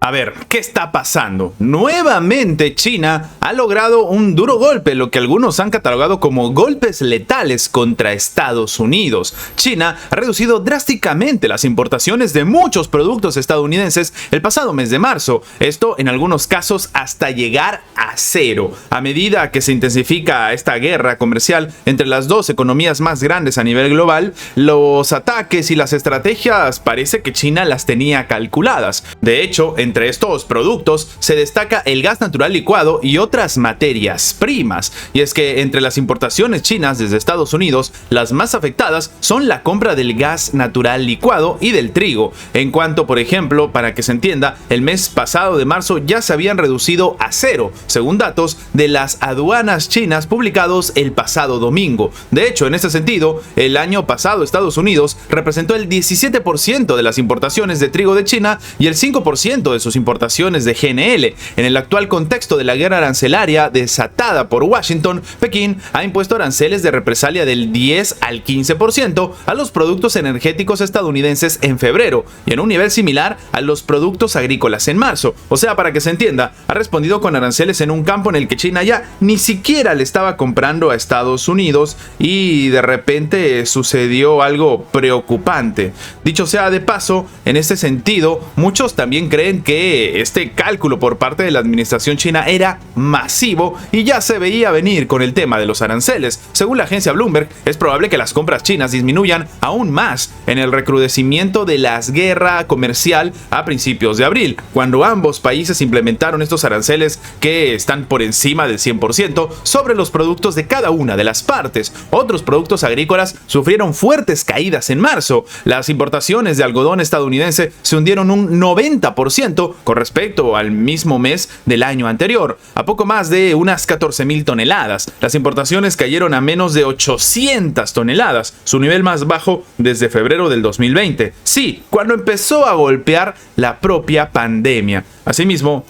A ver, ¿qué está pasando? Nuevamente China ha logrado un duro golpe, lo que algunos han catalogado como golpes letales contra Estados Unidos. China ha reducido drásticamente las importaciones de muchos productos estadounidenses el pasado mes de marzo, esto en algunos casos hasta llegar a cero. A medida que se intensifica esta guerra comercial entre las dos economías más grandes a nivel global, los ataques y las estrategias parece que China las tenía calculadas. De hecho, entre estos productos se destaca el gas natural licuado y otras materias primas. Y es que entre las importaciones chinas desde Estados Unidos, las más afectadas son la compra del gas natural licuado y del trigo. En cuanto, por ejemplo, para que se entienda, el mes pasado de marzo ya se habían reducido a cero, según datos de las aduanas chinas publicados el pasado domingo. De hecho, en este sentido, el año pasado Estados Unidos representó el 17% de las importaciones de trigo de China y el 5% de sus importaciones de GNL. En el actual contexto de la guerra arancelaria desatada por Washington, Pekín ha impuesto aranceles de represalia del 10 al 15% a los productos energéticos estadounidenses en febrero y en un nivel similar a los productos agrícolas en marzo. O sea, para que se entienda, ha respondido con aranceles en un campo en el que China ya ni siquiera le estaba comprando a Estados Unidos y de repente sucedió algo preocupante. Dicho sea de paso, en este sentido, muchos también creen que este cálculo por parte de la administración china era masivo y ya se veía venir con el tema de los aranceles. Según la agencia Bloomberg, es probable que las compras chinas disminuyan aún más en el recrudecimiento de la guerra comercial a principios de abril, cuando ambos países implementaron estos aranceles que están por encima del 100% sobre los productos de cada una de las partes. Otros productos agrícolas sufrieron fuertes caídas en marzo. Las importaciones de algodón estadounidense se hundieron un 90% con respecto al mismo mes del año anterior, a poco más de unas 14,000 toneladas. Las importaciones cayeron a menos de 800 toneladas, su nivel más bajo desde febrero del 2020. Sí, cuando empezó a golpear la propia pandemia. Asimismo,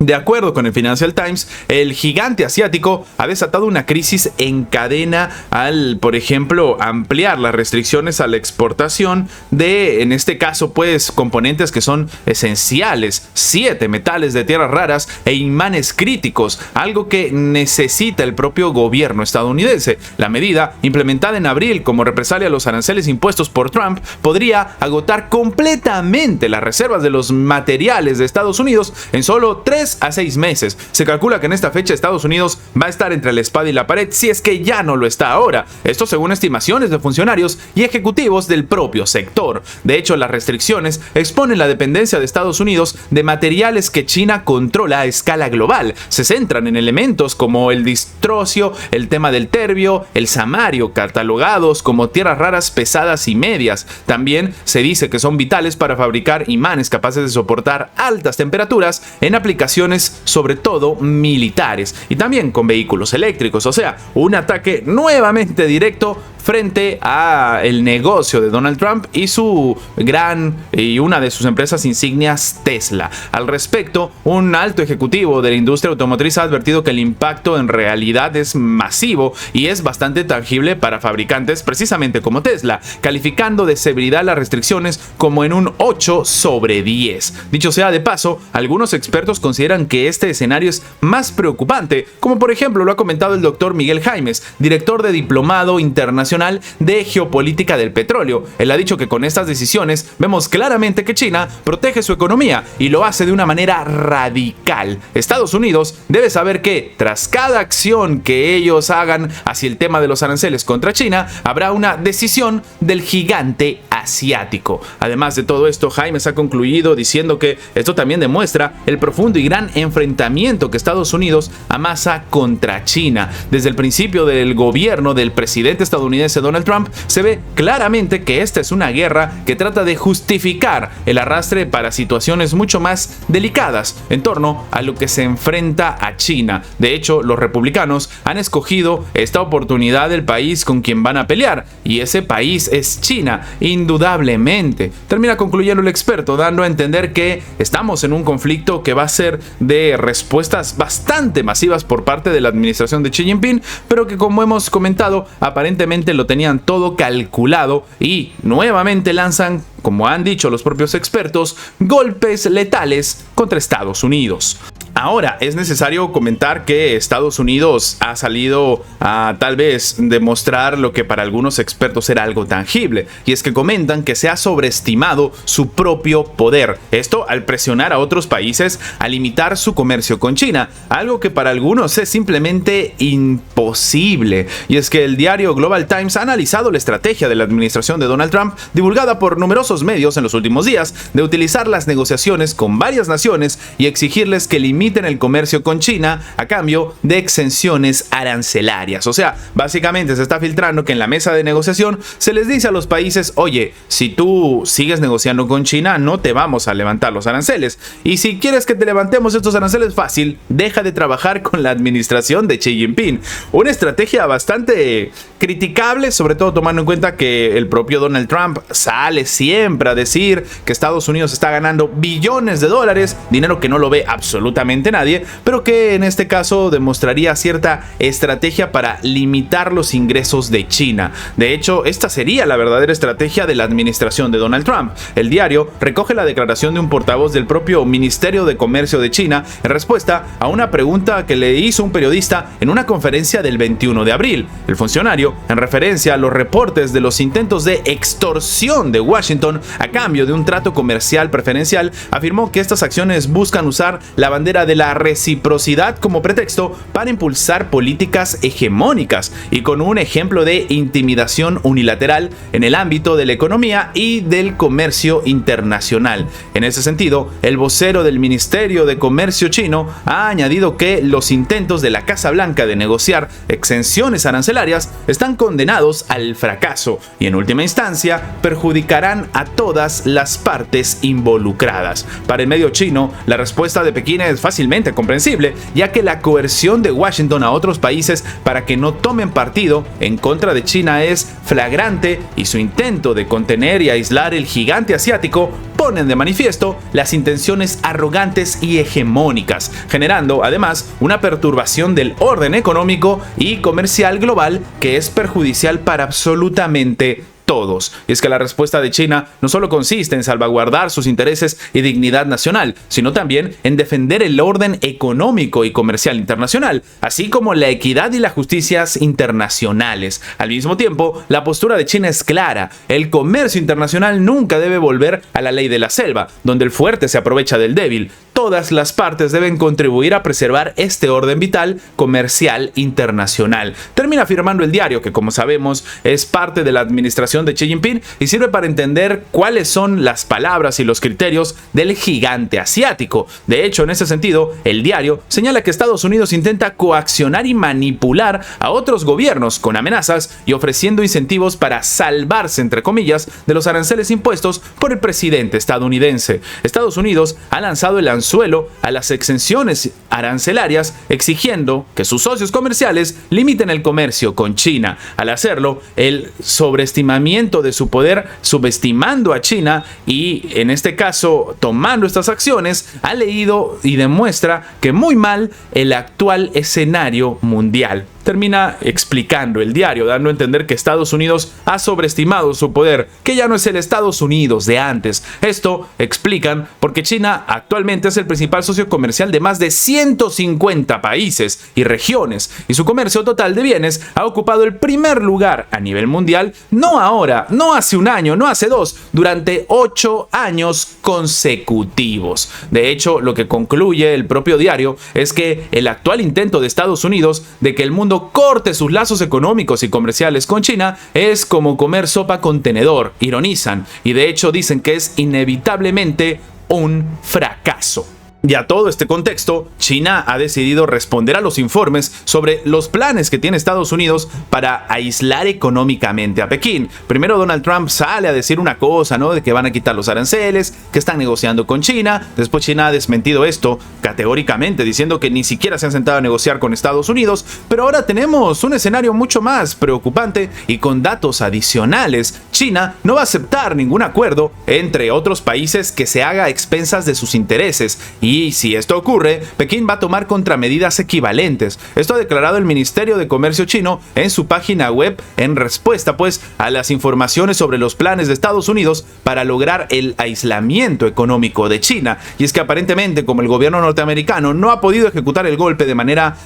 de acuerdo con el Financial Times, el gigante asiático ha desatado una crisis en cadena al, por ejemplo, ampliar las restricciones a la exportación de, en este caso, pues, componentes que son esenciales, 7 metales de tierras raras e imanes críticos, algo que necesita el propio gobierno estadounidense. La medida, implementada en abril como represalia a los aranceles impuestos por Trump, podría agotar completamente las reservas de los materiales de Estados Unidos en solo 3 a 6 meses. Se calcula que en esta fecha Estados Unidos va a estar entre la espada y la pared, si es que ya no lo está ahora. Esto según estimaciones de funcionarios y ejecutivos del propio sector. De hecho, las restricciones exponen la dependencia de Estados Unidos de materiales que China controla a escala global. Se centran en elementos como el distrocio, el tema del terbio, el samario, catalogados como tierras raras pesadas y medias. También se dice que son vitales para fabricar imanes capaces de soportar altas temperaturas en aplicaciones sobre todo militares y también con vehículos eléctricos. O sea, un ataque nuevamente directo frente a el negocio de Donald Trump y una de sus empresas insignias, Tesla. Al respecto, un alto ejecutivo de la industria automotriz ha advertido que el impacto en realidad es masivo y es bastante tangible para fabricantes precisamente como Tesla, calificando de severidad las restricciones como en un 8 sobre 10. Dicho sea de paso, algunos expertos consideran que este escenario es más preocupante, como por ejemplo lo ha comentado el doctor Miguel Jaimes, director de Diplomado Internacional de Geopolítica del Petróleo. Él ha dicho que con estas decisiones vemos claramente que China protege su economía y lo hace de una manera radical. Estados Unidos debe saber que tras cada acción que ellos hagan hacia el tema de los aranceles contra China, habrá una decisión del gigante asiático. Además de todo esto, Jaimes ha concluido diciendo que esto también demuestra el profundo y gran enfrentamiento que Estados Unidos amasa contra China. Desde el principio del gobierno del presidente estadounidense Donald Trump, se ve claramente que esta es una guerra que trata de justificar el arrastre para situaciones mucho más delicadas en torno a lo que se enfrenta a China. De hecho, los republicanos han escogido esta oportunidad del país con quien van a pelear, y ese país es China. Indudablemente indudablemente. Termina concluyendo el experto, dando a entender que estamos en un conflicto que va a ser de respuestas bastante masivas por parte de la administración de Xi Jinping, pero que, como hemos comentado, aparentemente lo tenían todo calculado y nuevamente lanzan, como han dicho los propios expertos, golpes letales contra Estados Unidos. Ahora, es necesario comentar que Estados Unidos ha salido a tal vez demostrar lo que para algunos expertos era algo tangible, y es que comentan que se ha sobreestimado su propio poder. Esto al presionar a otros países a limitar su comercio con China, algo que para algunos es simplemente imposible. Y es que el diario Global Times ha analizado la estrategia de la administración de Donald Trump, divulgada por numerosos medios en los últimos días, de utilizar las negociaciones con varias naciones y exigirles que limiten el comercio con China a cambio de exenciones arancelarias. O sea, básicamente se está filtrando que en la mesa de negociación se les dice a los países: oye, si tú sigues negociando con China, no te vamos a levantar los aranceles. Y si quieres que te levantemos estos aranceles, fácil, deja de trabajar con la administración de Xi Jinping. Una estrategia bastante criticable, sobre todo tomando en cuenta que el propio Donald Trump sale siempre a decir que Estados Unidos está ganando billones de dólares, dinero que no lo ve absolutamente nadie, pero que en este caso demostraría cierta estrategia para limitar los ingresos de China. De hecho, esta sería la verdadera estrategia de la administración de Donald Trump. El diario recoge la declaración de un portavoz del propio Ministerio de Comercio de China en respuesta a una pregunta que le hizo un periodista en una conferencia del 21 de abril. El funcionario, en referencia a los reportes de los intentos de extorsión de Washington a cambio de un trato comercial preferencial, afirmó que estas acciones buscan usar la bandera de la reciprocidad como pretexto para impulsar políticas hegemónicas y con un ejemplo de intimidación unilateral en el ámbito de la economía y del comercio internacional. En ese sentido, el vocero del Ministerio de Comercio chino ha añadido que los intentos de la Casa Blanca de negociar exenciones arancelarias están condenados al fracaso y en última instancia perjudicarán a todas las partes involucradas. Para el medio chino, la respuesta de Pekín es fácilmente comprensible, ya que la coerción de Washington a otros países para que no tomen partido en contra de China es flagrante y su intento de contener y aislar el gigante asiático ponen de manifiesto las intenciones arrogantes y hegemónicas, generando además una perturbación del orden económico y comercial global que es perjudicial para absolutamente todos. Y es que la respuesta de China no solo consiste en salvaguardar sus intereses y dignidad nacional, sino también en defender el orden económico y comercial internacional, así como la equidad y las justicias internacionales. Al mismo tiempo, la postura de China es clara: el comercio internacional nunca debe volver a la ley de la selva, donde el fuerte se aprovecha del débil. Todas las partes deben contribuir a preservar este orden vital comercial internacional. Termina afirmando el diario que, como sabemos, es parte de la administración de Xi Jinping y sirve para entender cuáles son las palabras y los criterios del gigante asiático. De hecho, en ese sentido, el diario señala que Estados Unidos intenta coaccionar y manipular a otros gobiernos con amenazas y ofreciendo incentivos para salvarse, entre comillas, de los aranceles impuestos por el presidente estadounidense. Estados Unidos ha lanzado el anzuelo a las exenciones arancelarias, exigiendo que sus socios comerciales limiten el comercio con China. Al hacerlo, el sobreestimamiento de su poder, subestimando a China y, en este caso, tomando estas acciones, ha leído y demuestra que muy mal el actual escenario mundial. Termina explicando el diario, dando a entender que Estados Unidos ha sobreestimado su poder, que ya no es el Estados Unidos de antes. Esto explican porque China actualmente es el principal socio comercial de más de 150 países y regiones, y su comercio total de bienes ha ocupado el primer lugar a nivel mundial, no ahora, no hace un año, no hace dos, durante 8 años consecutivos. De hecho, lo que concluye el propio diario es que el actual intento de Estados Unidos de que el mundo corte sus lazos económicos y comerciales con China es como comer sopa con tenedor, ironizan, y de hecho dicen que es inevitablemente un fracaso. Y a todo este contexto, China ha decidido responder a los informes sobre los planes que tiene Estados Unidos para aislar económicamente a Pekín. Primero Donald Trump sale a decir una cosa, ¿no? De que van a quitar los aranceles, que están negociando con China. Después China ha desmentido esto categóricamente, diciendo que ni siquiera se han sentado a negociar con Estados Unidos. Pero ahora tenemos un escenario mucho más preocupante y con datos adicionales. China no va a aceptar ningún acuerdo entre otros países que se haga a expensas de sus intereses, y si esto ocurre, Pekín va a tomar contramedidas equivalentes. Esto ha declarado el Ministerio de Comercio chino en su página web en respuesta pues a las informaciones sobre los planes de Estados Unidos para lograr el aislamiento económico de China. Y es que aparentemente, como el gobierno norteamericano no ha podido ejecutar el golpe de manera,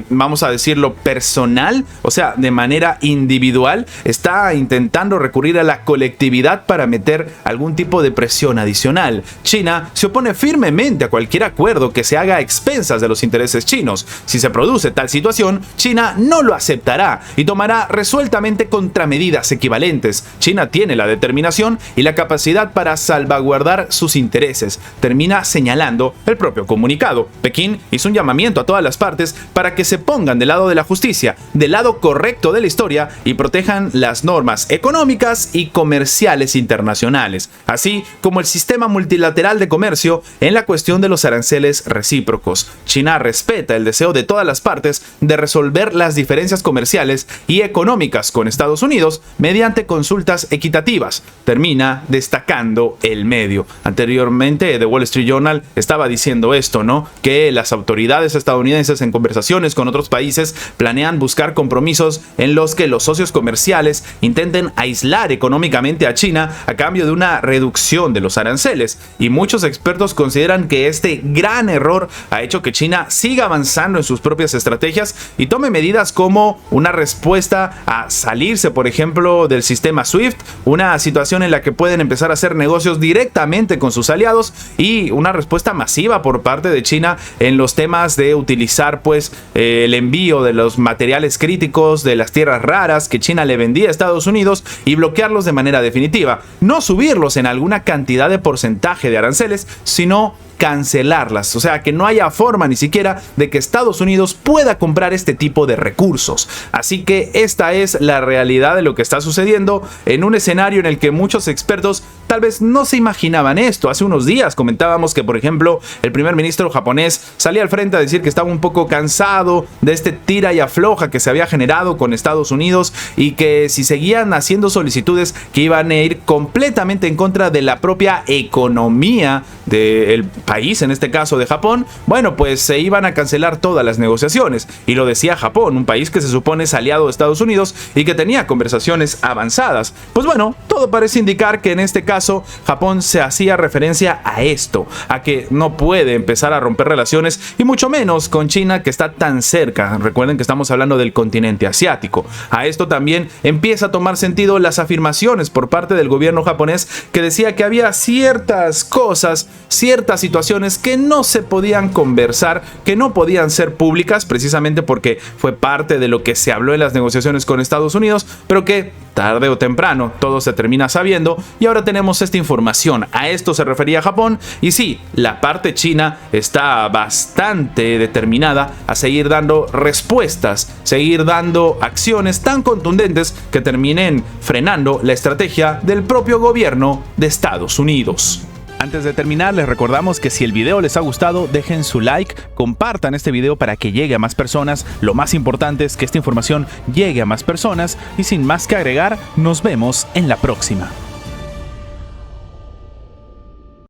vamos a decirlo, personal, o sea, de manera individual, está intentando recurrir a la colectividad para meter algún tipo de presión adicional. China se opone firmemente a cualquier acuerdo que se haga a expensas de los intereses chinos. Si se produce tal situación, China no lo aceptará y tomará resueltamente contramedidas equivalentes. China tiene la determinación y la capacidad para salvaguardar sus intereses, termina señalando el propio comunicado. Pekín hizo un llamamiento a todas las partes para que se pongan del lado de la justicia, del lado correcto de la historia, y protejan las normas económicas y comerciales internacionales, así como el sistema multilateral de comercio en la cuestión de los aranceles recíprocos. China respeta el deseo de todas las partes de resolver las diferencias comerciales y económicas con Estados Unidos mediante consultas equitativas, termina destacando el medio. Anteriormente, The Wall Street Journal estaba diciendo esto, ¿no? Que las autoridades estadounidenses en conversaciones con otros países planean buscar compromisos en los que los socios comerciales intenten aislar económicamente a China a cambio de una reducción de los aranceles, y muchos expertos consideran que este gran error ha hecho que China siga avanzando en sus propias estrategias y tome medidas como una respuesta a salirse, por ejemplo, del sistema SWIFT, una situación en la que pueden empezar a hacer negocios directamente con sus aliados, y una respuesta masiva por parte de China en los temas de utilizar pues el envío de los materiales críticos, de las tierras raras que China le vendía a Estados Unidos, y bloquearlos de manera definitiva. No subirlos en alguna cantidad de porcentaje de aranceles, sino cancelarlas, o sea, que no haya forma ni siquiera de que Estados Unidos pueda comprar este tipo de recursos. Así que esta es la realidad de lo que está sucediendo en un escenario en el que muchos expertos tal vez no se imaginaban esto. Hace unos días comentábamos que, por ejemplo, el primer ministro japonés salía al frente a decir que estaba un poco cansado de este tira y afloja que se había generado con Estados Unidos, y que si seguían haciendo solicitudes que iban a ir completamente en contra de la propia economía del país, en este caso de Japón, bueno, pues se iban a cancelar todas las negociaciones. Y lo decía Japón, un país que se supone es aliado de Estados Unidos y que tenía conversaciones avanzadas. Pues bueno, todo parece indicar que en este caso Japón se hacía referencia a esto, a que no puede empezar a romper relaciones, y mucho menos con China, que está tan cerca. Recuerden que estamos hablando del continente asiático. A esto también empieza a tomar sentido las afirmaciones por parte del gobierno japonés, que decía que había ciertas cosas, ciertas situaciones que no se podían conversar, que no podían ser públicas, precisamente porque fue parte de lo que se habló en las negociaciones con Estados Unidos, pero que tarde o temprano todo se termina sabiendo, y ahora tenemos esta información. A esto se refería Japón, y sí, la parte china está bastante determinada a seguir dando respuestas, seguir dando acciones tan contundentes que terminen frenando la estrategia del propio gobierno de Estados Unidos. Antes de terminar, les recordamos que si el video les ha gustado, dejen su like, compartan este video para que llegue a más personas. Lo más importante es que esta información llegue a más personas, y sin más que agregar, nos vemos en la próxima.